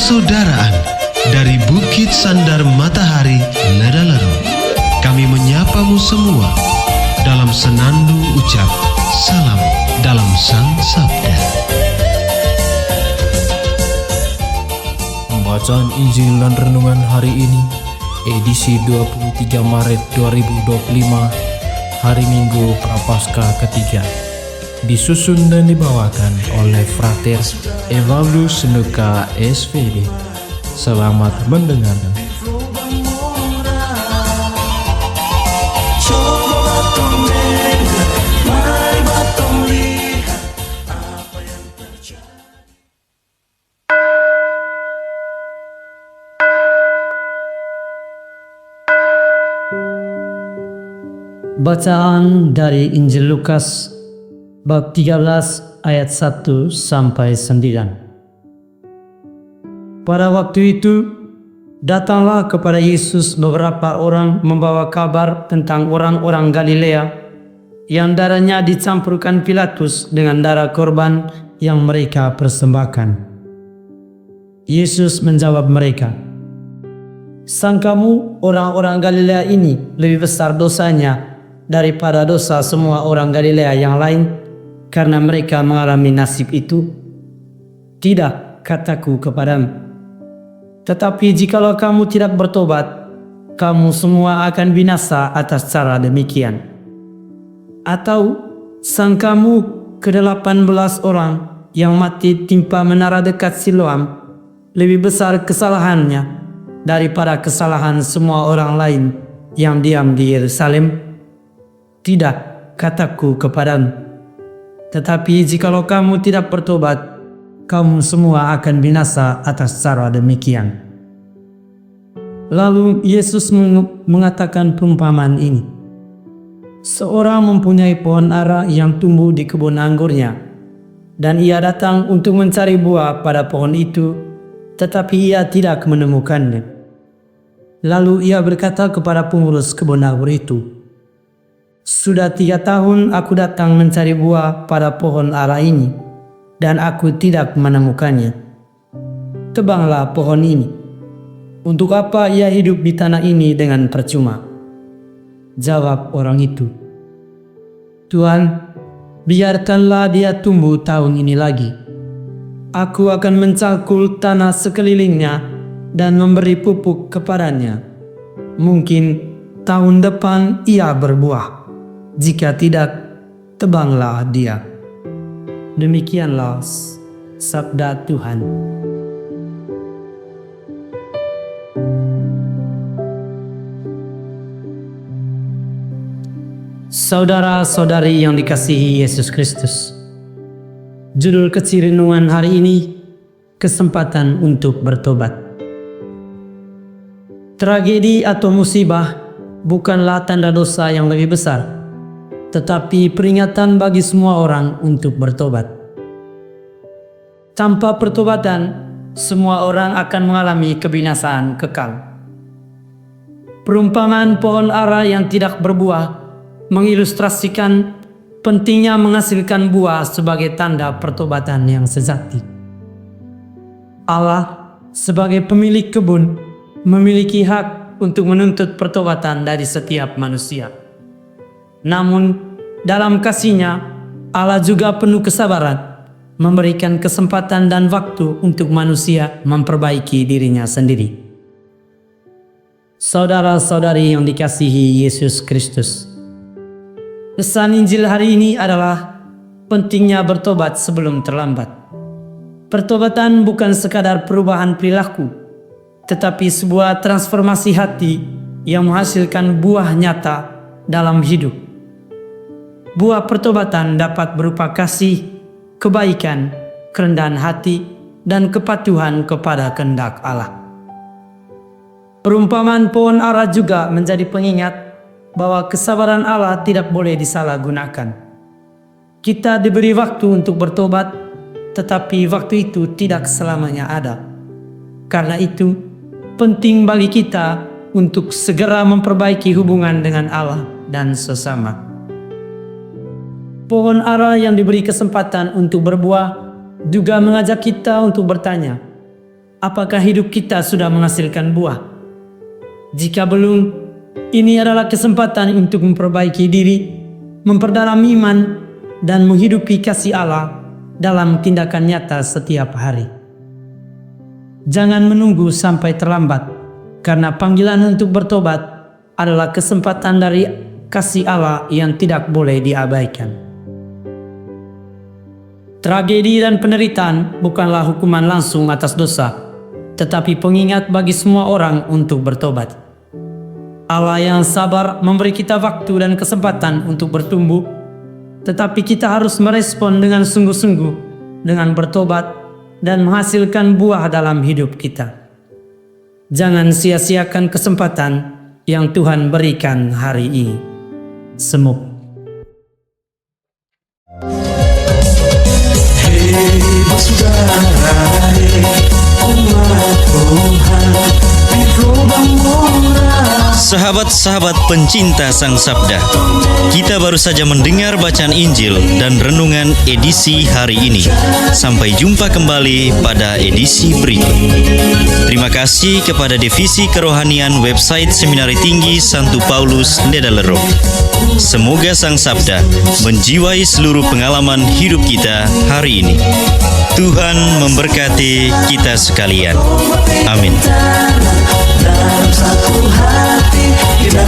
persaudaraan dari Bukit Sandar Matahari Ledalero. Kami menyapamu semua dalam senandung ucap salam dalam Sang Sabda. Pembacaan Injil dan Renungan hari ini, edisi 23 Maret 2025, hari Minggu Prapaskah ketiga, disusun dan dibawakan oleh Frater Evalus Nuka SVD. Selamat mendengarkan. Bacaan dari Injil Lukas bab 13 ayat 1 sampai 9. Pada waktu itu datanglah kepada Yesus beberapa orang membawa kabar tentang orang-orang Galilea yang darahnya dicampurkan Pilatus dengan darah korban yang mereka persembahkan. Yesus menjawab mereka, "Sangkamu orang-orang Galilea ini lebih besar dosanya daripada dosa semua orang Galilea yang lain karena mereka mengalami nasib itu? Tidak, kataku kepadamu. Tetapi jikalau kamu tidak bertobat, kamu semua akan binasa atas cara demikian. Atau sangkamu ke-18 orang yang mati timpa menara dekat Siloam lebih besar kesalahannya daripada kesalahan semua orang lain yang diam di Yerusalem? Tidak, kataku kepadamu. Tetapi jikalau kamu tidak bertobat, kamu semua akan binasa atas cara demikian." Lalu Yesus mengatakan perumpamaan ini. Seorang mempunyai pohon ara yang tumbuh di kebun anggurnya, dan ia datang untuk mencari buah pada pohon itu, tetapi ia tidak menemukannya. Lalu ia berkata kepada pengurus kebun anggur itu, "Sudah 3 tahun aku datang mencari buah pada pohon ara ini, dan aku tidak menemukannya. Tebanglah pohon ini. Untuk apa ia hidup di tanah ini dengan percuma?" Jawab orang itu, "Tuhan, biarkanlah dia tumbuh tahun ini lagi. Aku akan mencangkul tanah sekelilingnya dan memberi pupuk kepadanya. Mungkin tahun depan ia berbuah. Jika tidak, tebanglah dia." Demikianlah sabda Tuhan. Saudara-saudari yang dikasihi Yesus Kristus, judul kecil renungan hari ini, kesempatan untuk bertobat. Tragedi atau musibah bukanlah tanda dosa yang lebih besar, tetapi peringatan bagi semua orang untuk bertobat. Tanpa pertobatan, semua orang akan mengalami kebinasaan kekal. Perumpamaan pohon ara yang tidak berbuah mengilustrasikan pentingnya menghasilkan buah sebagai tanda pertobatan yang sejati. Allah sebagai pemilik kebun memiliki hak untuk menuntut pertobatan dari setiap manusia. Namun, dalam kasih-Nya, Allah juga penuh kesabaran, memberikan kesempatan dan waktu untuk manusia memperbaiki dirinya sendiri. Saudara-saudari yang dikasihi Yesus Kristus, pesan Injil hari ini adalah pentingnya bertobat sebelum terlambat. Pertobatan bukan sekadar perubahan perilaku, tetapi sebuah transformasi hati yang menghasilkan buah nyata dalam hidup. Buah pertobatan dapat berupa kasih, kebaikan, kerendahan hati, dan kepatuhan kepada kehendak Allah. Perumpamaan pohon ara juga menjadi pengingat bahwa kesabaran Allah tidak boleh disalahgunakan. Kita diberi waktu untuk bertobat, tetapi waktu itu tidak selamanya ada. Karena itu, penting bagi kita untuk segera memperbaiki hubungan dengan Allah dan sesama. Pohon ara yang diberi kesempatan untuk berbuah juga mengajak kita untuk bertanya, apakah hidup kita sudah menghasilkan buah? Jika belum, ini adalah kesempatan untuk memperbaiki diri, memperdalam iman, dan menghidupi kasih Allah dalam tindakan nyata setiap hari. Jangan menunggu sampai terlambat, karena panggilan untuk bertobat adalah kesempatan dari kasih Allah yang tidak boleh diabaikan. Tragedi dan penderitaan bukanlah hukuman langsung atas dosa, tetapi pengingat bagi semua orang untuk bertobat. Allah yang sabar memberi kita waktu dan kesempatan untuk bertumbuh, tetapi kita harus merespon dengan sungguh-sungguh, dengan bertobat dan menghasilkan buah dalam hidup kita. Jangan sia-siakan kesempatan yang Tuhan berikan hari ini. Semuk. Sahabat-sahabat pencinta Sang Sabda, kita baru saja mendengar bacaan Injil dan renungan edisi hari ini. Sampai jumpa kembali pada edisi berikut. Terima kasih kepada Divisi Kerohanian website Seminari Tinggi Santo Paulus Ledalero. Semoga Sang Sabda menjiwai seluruh pengalaman hidup kita hari ini. Tuhan memberkati kita sekalian. Amin. Dalam satu hati kita